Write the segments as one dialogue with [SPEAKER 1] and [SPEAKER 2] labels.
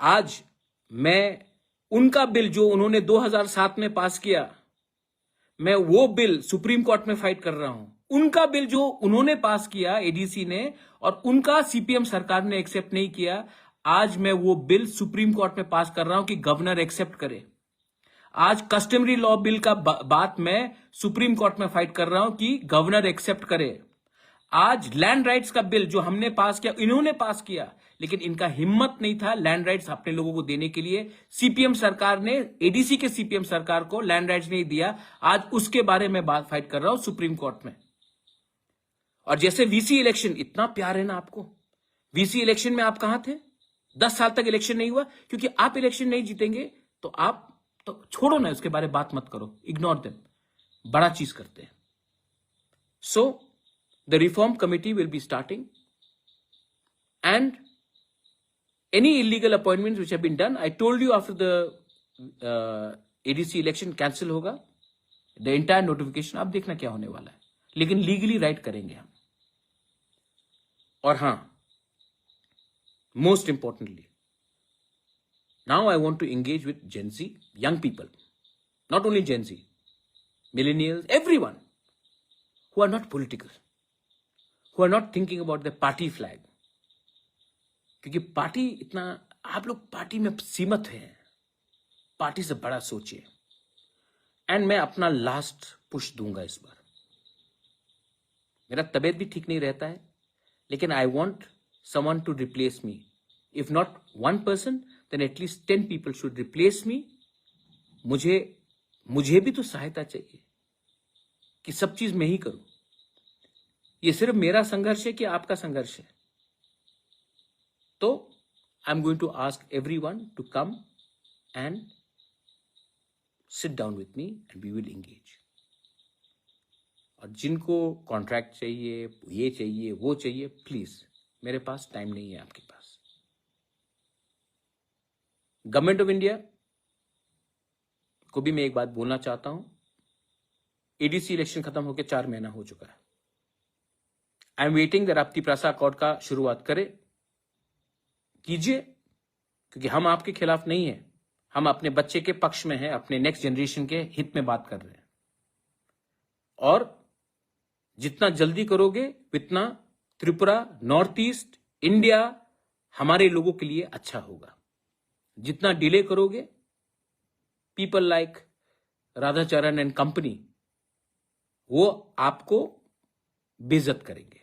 [SPEAKER 1] आज मैं उनका बिल जो उन्होंने 2007 में पास किया, मैं वो बिल सुप्रीम कोर्ट में फाइट कर रहा हूं। उनका बिल जो उन्होंने पास किया एडीसी ने, और उनका सीपीएम सरकार ने एक्सेप्ट नहीं किया, आज मैं वो बिल सुप्रीम कोर्ट में पास कर रहा हूं कि गवर्नर एक्सेप्ट करे। आज कस्टमरी लॉ बिल का बात मैं सुप्रीम कोर्ट में फाइट कर रहा हूं कि गवर्नर एक्सेप्ट करे। आज लैंड राइट्स का बिल जो हमने पास किया, इन्होंने पास किया, लेकिन इनका हिम्मत नहीं था लैंड राइट्स अपने लोगों को देने के लिए। सीपीएम सरकार ने, एडीसी के सीपीएम सरकार को लैंड राइट्स नहीं दिया। आज उसके बारे में बात फाइट कर रहा हूं सुप्रीम कोर्ट में। और जैसे वीसी इलेक्शन, इतना प्यार है ना आपको, वीसी इलेक्शन में आप कहां थे? 10 साल तक इलेक्शन नहीं हुआ, क्योंकि आप इलेक्शन नहीं जीतेंगे तो आप तो छोड़ो ना, उसके बारे में बात मत करो, इग्नोर देम। बड़ा चीज करते हैं। सो the reform committee will be starting, and any illegal appointments which have been done, I told you after the ADC election cancel होगा, the entire notification। आप देखना क्या होने वाला है, लेकिन लीगली राइट करेंगे हम। और हां, most importantly, now I want to engage with Gen Z, young people, not only Gen Z, millennials, everyone who are not political, who are not thinking about the party flag, क्योंकि party इतना, आप लोग party में सीमित हैं, party से बड़ा सोचिए। एंड मैं अपना लास्ट पुश दूंगा इस बार। मेरा तबीयत भी ठीक नहीं रहता है, लेकिन I want someone to replace me. If not 1 person, then at least 10 people should replace me. मुझे भी तो सहायता चाहिए कि सब चीज मैं ही करूं। ये सिर्फ मेरा संघर्ष है कि आपका संघर्ष है? तो I am going to ask everyone to come and sit down with me and we will engage. और जिनको कॉन्ट्रैक्ट चाहिए, ये चाहिए, वो चाहिए, प्लीज, मेरे पास टाइम नहीं है आपके पास। गवर्नमेंट ऑफ इंडिया को भी मैं एक बात बोलना चाहता हूं। एडीसी इलेक्शन खत्म होकर 4 महीना हो चुका है। आई एम वेटिंग दैट राप्ती प्रासा अकॉर्ड का शुरुआत कीजिए, क्योंकि हम आपके खिलाफ नहीं है, हम अपने बच्चे के पक्ष में हैं, अपने नेक्स्ट जनरेशन के हित में बात कर रहे हैं। और जितना जल्दी करोगे उतना त्रिपुरा, नॉर्थ ईस्ट इंडिया हमारे लोगों के लिए अच्छा होगा। जितना डिले करोगे, people like Radhacharan and company वो आपको बेइज्जत करेंगे।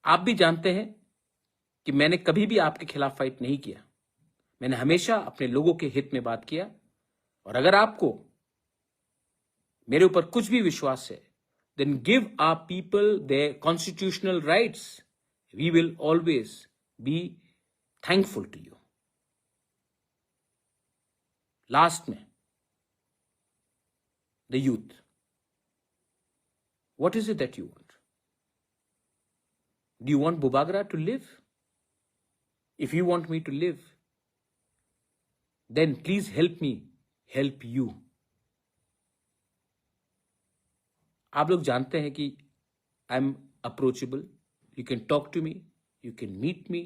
[SPEAKER 1] आप भी जानते हैं कि मैंने कभी भी आपके खिलाफ फाइट नहीं किया, मैंने हमेशा अपने लोगों के हित में बात किया। और अगर आपको मेरे ऊपर कुछ भी विश्वास है, then give our people their constitutional rights, we will always be thankful to you. Last में, the youth, what is it that you want? Do you want Bubagra to live? If you want me to live, then please help me help you. आप लोग जानते हैं कि I am approachable, you can talk to me, you can meet me,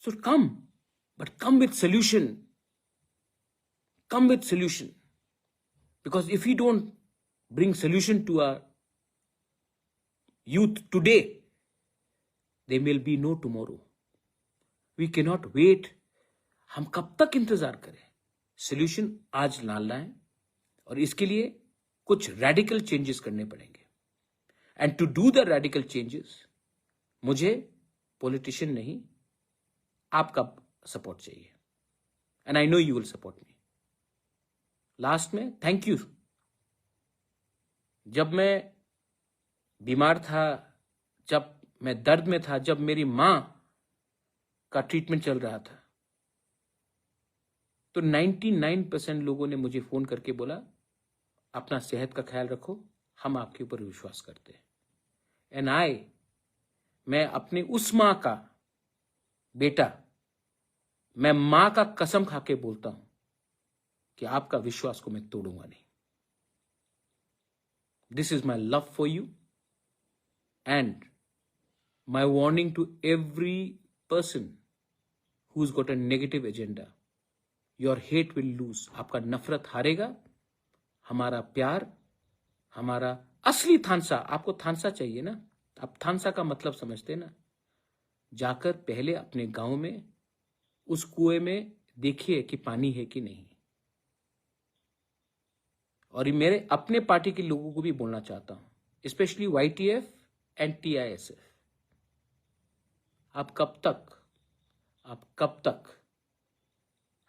[SPEAKER 1] so come, but come with solution, come with solution, because if you don't bring solution to our youth today, there will be no tomorrow. We cannot wait. हम कब तक इंतजार करें? solution आज लाना है, और इसके लिए कुछ radical changes करने पड़ेंगे। And to do the radical changes, मुझे politician नहीं, आपका support चाहिए। And I know you will support me. Last में, thank you। जब मैं बीमार था, जब मैं दर्द में था, जब मेरी मां का ट्रीटमेंट चल रहा था, तो 99% लोगों ने मुझे फोन करके बोला, अपना सेहत का ख्याल रखो, हम आपके ऊपर विश्वास करते हैं। एंड मैं अपने उस मां का बेटा, मैं मां का कसम खा के बोलता हूं कि आपका विश्वास को मैं तोड़ूंगा नहीं। This is my love for you and my warning to every person who's got a negative agenda. Your hate will lose. आपका नफरत हारेगा, हमारा प्यार, हमारा असली थानसा, आपको थानसा चाहिए ना, आप थानसा का मतलब समझते ना, जाकर पहले अपने गांव में उस कुएं में देखिए कि पानी है कि नहीं। और ये मेरे अपने पार्टी के लोगों को भी बोलना चाहता हूं, स्पेशली YTF एंड TISF, आप कब तक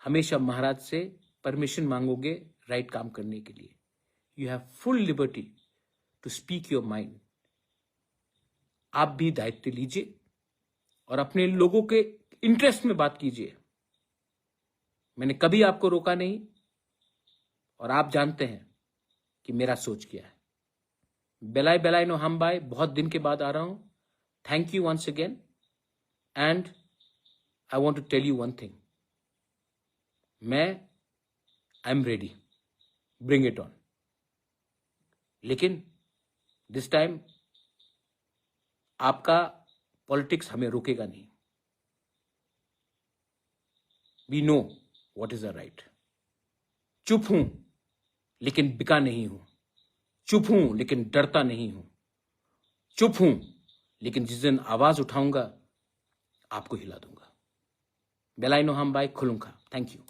[SPEAKER 1] हमेशा महाराज से परमिशन मांगोगे राइट काम करने के लिए? You have full liberty to speak your mind. आप भी दायित्व लीजिए और अपने लोगों के इंटरेस्ट में बात कीजिए। मैंने कभी आपको रोका नहीं और आप जानते हैं कि मेरा सोच क्या है। बेलाई नो हम बाय, बहुत दिन के बाद आ रहा हूं। Thank you once again and I want to tell you one thing, I am ready, bring it on. लेकिन दिस टाइम आपका पॉलिटिक्स हमें रोकेगा नहीं। We know what is the right. चुप हूं लेकिन बिका नहीं हूं, चुप हूं लेकिन डरता नहीं हूं, चुप हूं लेकिन जिस दिन आवाज उठाऊंगा आपको हिला दूंगा। बेलाई नो हम बाय, खुलूंगा। Thank you.